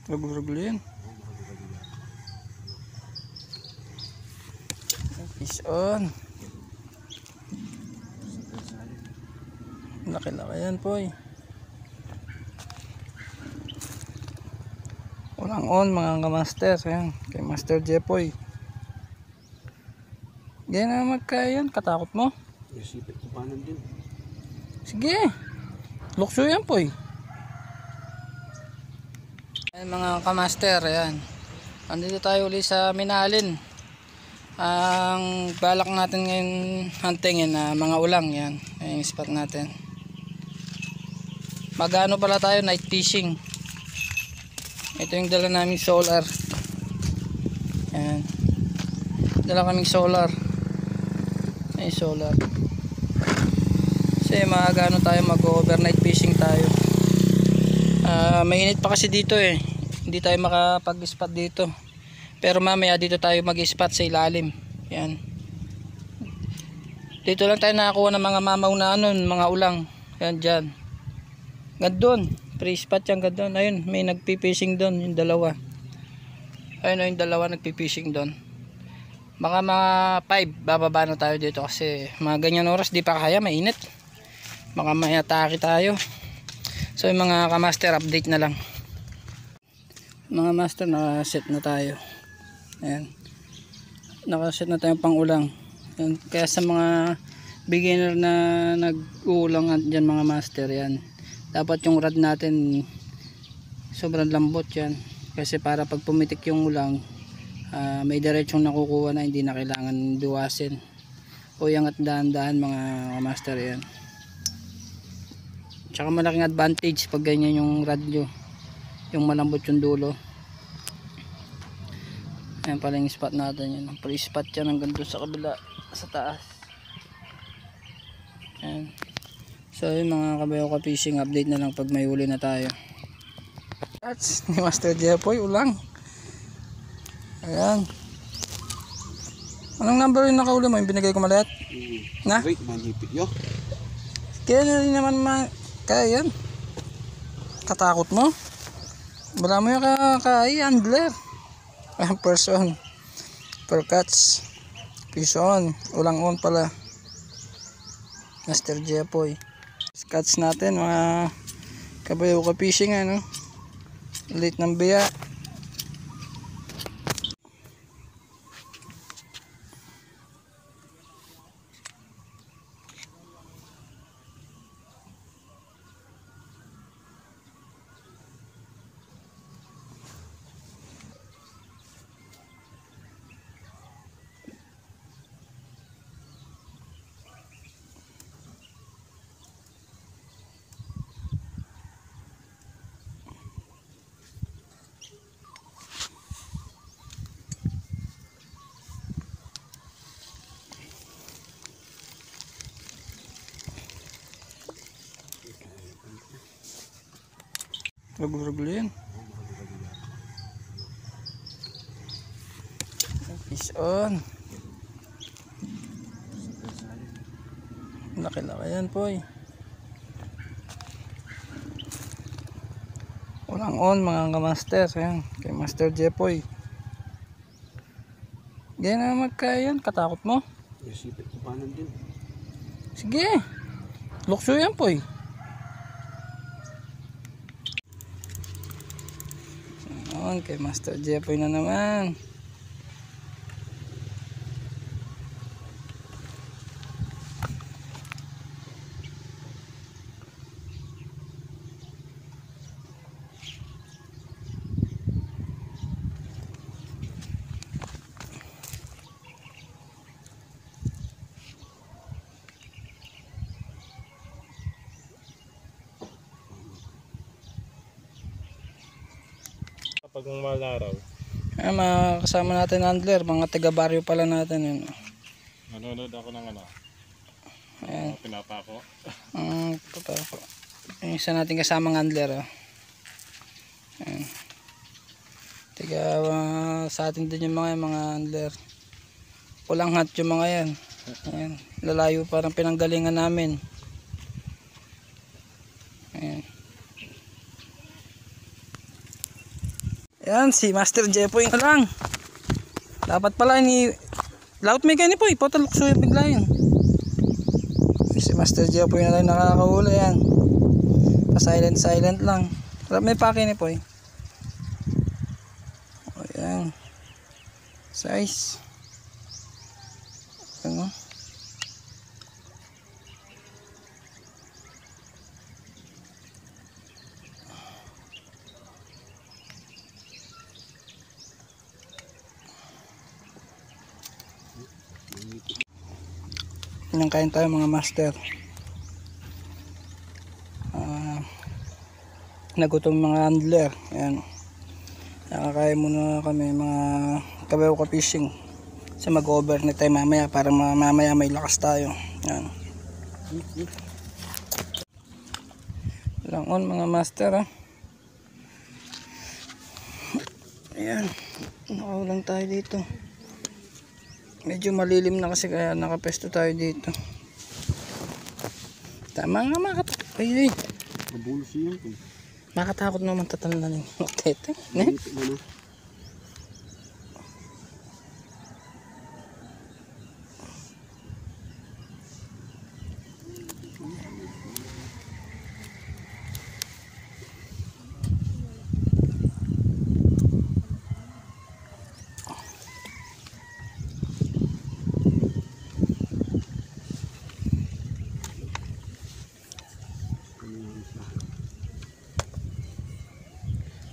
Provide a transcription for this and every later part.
Ragul-ragul yan. Fish on. Laki-laki yan po eh. Walang on mga kamaster. Ayan, kay Master Jepoy. Ganyan na magkayan. Katakot mo? Isipit ko paano din. Sige. Lukso yan po eh. Ayan mga kamaster. Ayan. Andito tayo ulit sa Minalin. Ang balak natin ngayon huntingin na mga ulang. Yan. Ayan yung spot natin. Magano pala tayo, night fishing. Ito yung dala naming solar. Ayan. Dala kaming solar. Ay solar. Kasi magano tayo, mag-overnight fishing tayo. Mainit pa kasi dito eh. Hindi tayo makapag-spot dito. Pero mamaya dito tayo mag-spot sa ilalim. Yan. Dito lang tayo nakakuha ng mga mamaw na ano, mga ulang. Yan dyan. Gandun. Free spot yan gandun. Ayun, may nagpipishing doon. Yung dalawa. Ayun, yung dalawa nagpipishing doon. Baka mga 5 bababa na tayo dito kasi mga ganyan oras di pa kaya, mainit. Baka may atake tayo. So yung mga kamaster, update na lang. Mga master, nakaset na tayo. Ayan. Nakaset na tayo pang ulang. Ayan. Kaya sa mga beginner na nag-uulang dyan mga master, yan. Dapat yung rod natin sobrang lambot yan. Kasi para pag pumitik yung ulang, may diretsong nakukuha na hindi na kailangan duwasin. O yung at dahan-dahan mga master yan. Tsaka malaking advantage pag ganyan yung rod nyo. Yung malambot yung dulo. Ayan pala yung spot natin yun. Pala yung spot yan hanggang doon sa kabila, sa taas. Ayan. So yung mga kabayo ka fishing, update na lang pag may huli na tayo. That's ni Master Jepoy, ulang. Ayan. Anong number yung nakauli mo? Yung binigay ko maliit? Na? Wait, manipit yo. Kaya na rin naman kaya yan. Katakot mo? Wala mo yung handler. Person. Per catch. Fish on. Ulang on pala. Master Jepoy. Catch natin mga kabayo ka fishing ano. Late ng biya. Ragul-ragul yan. Fish on. Laki-laki yan po eh. Walang on mga kamaster. Ayan, kay Master Jepoy. Ganyan na magkayan. Katakot mo? Isipit ko paano din. Sige. Lukso yan po eh. Kay Master Jepoy na naman. Pag malaraw. Mga kasama natin handler, mga taga-baryo pala natin yun. Nanonood ako ng ano. Ayan. Pinapako. Papako. Yung isa natin kasamang handler. Oh. Ayan. Tiga sa atin din yung mga handler. Pulang hat yung mga yan. Ayan. Lalayo parang pinanggalingan namin. Ayan. Yan, si Master Jepoy na lang. Dapat pala ni laut may ganyan po, ipotalukso yung bigla yun. Si Master Jepoy na lang nakakahuli yan. Pa-silent lang. May pake ni po eh. Ayan. Size. Ano? Yan kain tayo mga master. Nagutom mga handler. Ayan. Nakakain muna kami mga kabayo ka fishing. Kasi mag-overnight tayo mamaya para mamaya may lakas tayo. Ayan. Lang on mga master ha. Ayan. Nakaulang tayo dito. Medyo malilim na kasi kaya nakapesto tayo dito. Tama nga makatakot. Ay. Mabulos yun. Makatakot naman tatanlanin. Tete. Ne?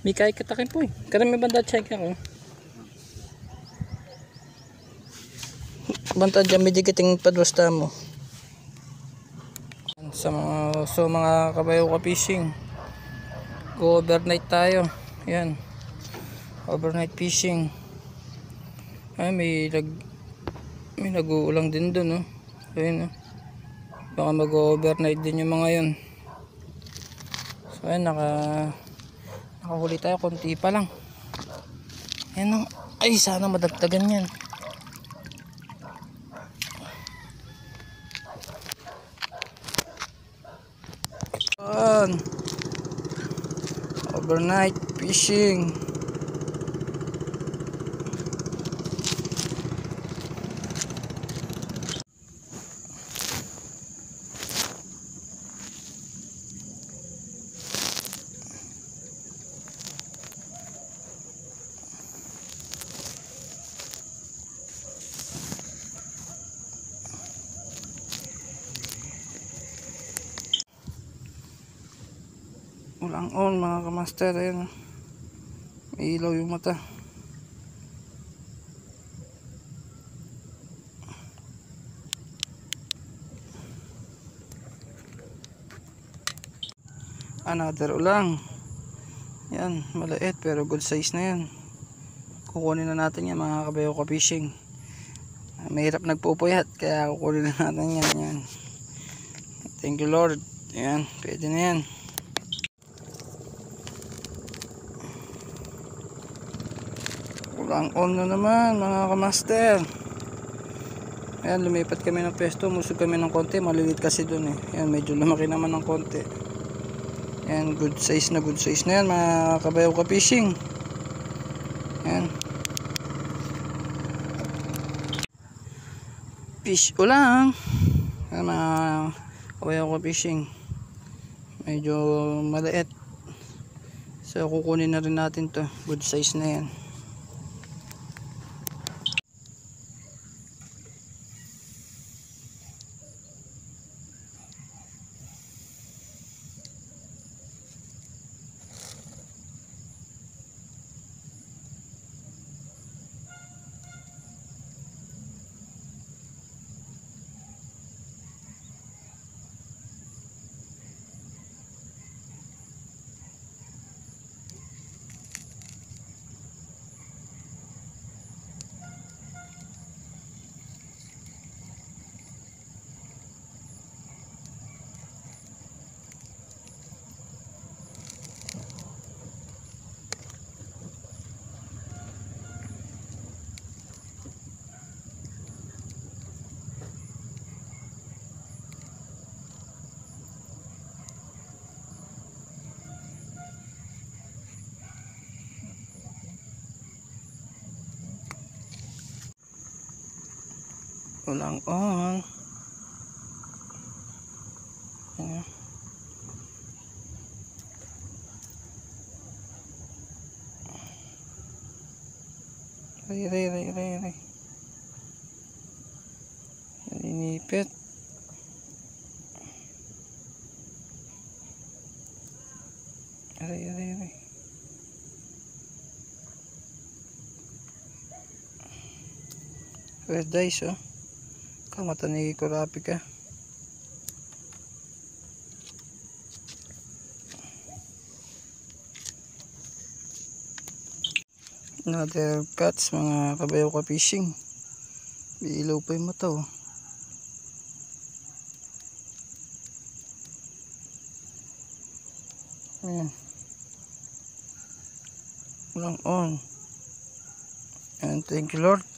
May kaya katakin po eh. Karami banda check ako. Banta dyan medyo kiting padwasta mo. So mga kabayo ka fishing. Go overnight tayo. Yan. Overnight fishing. Ay may nag-uulang din doon oh. Ayun oh. Baka mag-overnight din yung mga yun. So ayun nakahuli tayo konti pa lang. Ayan o. Ay sana madagdagan yan. Ayan. Overnight fishing. Walang on mga kamaster. Ayan. May ilaw yung mata. Another ulang. Yan, maliit pero good size na yan. Kukunin na natin yan mga kabayo ka fishing. Mahirap nagpupuyat kaya kukunin na natin yan. Yan. Thank you Lord. Yan, pwede na yan. Ulang on na naman mga kamaster. Ayan, lumipat kami ng pesto. Musog kami ng konti. Malilit kasi dun eh. Ayan, medyo lumaki naman ng konti. Ayan, good size na yan mga kabayo ka fishing. Ayan. Fish ulang. Ayan mga kabayo ka fishing. Medyo maliit. So kukunin na rin natin to. Good size na yan. Walang on. Ayan. Ray. Inipit. Ray. Red dice, oh. Kamata ni Kurapi ka. Another cuts, mga kabayaw ka fishing. Ilaw pa yung mata, oh. Ayan. Walang on. And thank you Lord.